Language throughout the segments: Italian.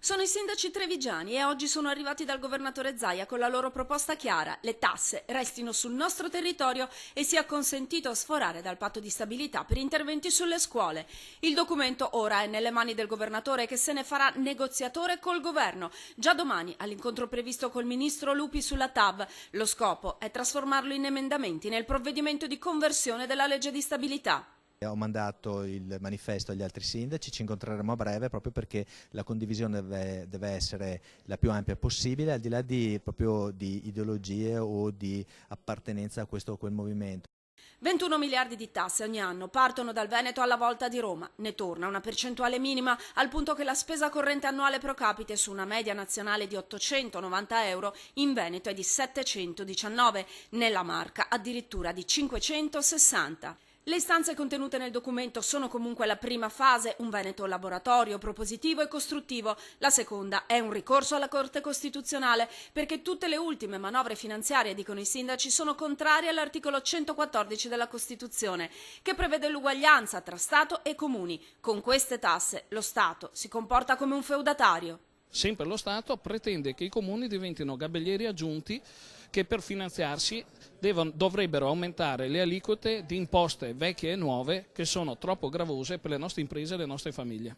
Sono i sindaci trevigiani e oggi sono arrivati dal governatore Zaia con la loro proposta chiara: le tasse restino sul nostro territorio e sia consentito sforare dal patto di stabilità per interventi sulle scuole. Il documento ora è nelle mani del governatore, che se ne farà negoziatore col governo. Già domani all'incontro previsto col ministro Lupi sulla TAV. Lo scopo è trasformarlo in emendamenti nel provvedimento di conversione della legge di stabilità. Ho mandato il manifesto agli altri sindaci, ci incontreremo a breve proprio perché la condivisione deve essere la più ampia possibile, al di là proprio di ideologie o di appartenenza a questo o quel movimento. 21 miliardi di tasse ogni anno partono dal Veneto alla volta di Roma. Ne torna una percentuale minima, al punto che la spesa corrente annuale pro capite su una media nazionale di 890 euro in Veneto è di 719, nella Marca addirittura di 560. Le istanze contenute nel documento sono comunque la prima fase, un Veneto laboratorio, propositivo e costruttivo. La seconda è un ricorso alla Corte Costituzionale, perché tutte le ultime manovre finanziarie, dicono i sindaci, sono contrarie all'articolo 114 della Costituzione, che prevede l'uguaglianza tra Stato e comuni. Con queste tasse lo Stato si comporta come un feudatario. Sempre lo Stato pretende che i comuni diventino gabellieri aggiunti che per finanziarsi dovrebbero aumentare le aliquote di imposte vecchie e nuove, che sono troppo gravose per le nostre imprese e le nostre famiglie.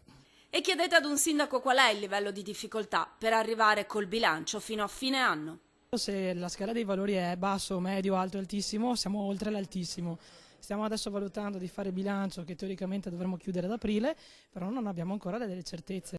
E chiedete ad un sindaco qual è il livello di difficoltà per arrivare col bilancio fino a fine anno. Se la scala dei valori è basso, medio, alto, altissimo, siamo oltre l'altissimo. Stiamo adesso valutando di fare bilancio che teoricamente dovremmo chiudere ad aprile, però non abbiamo ancora delle certezze.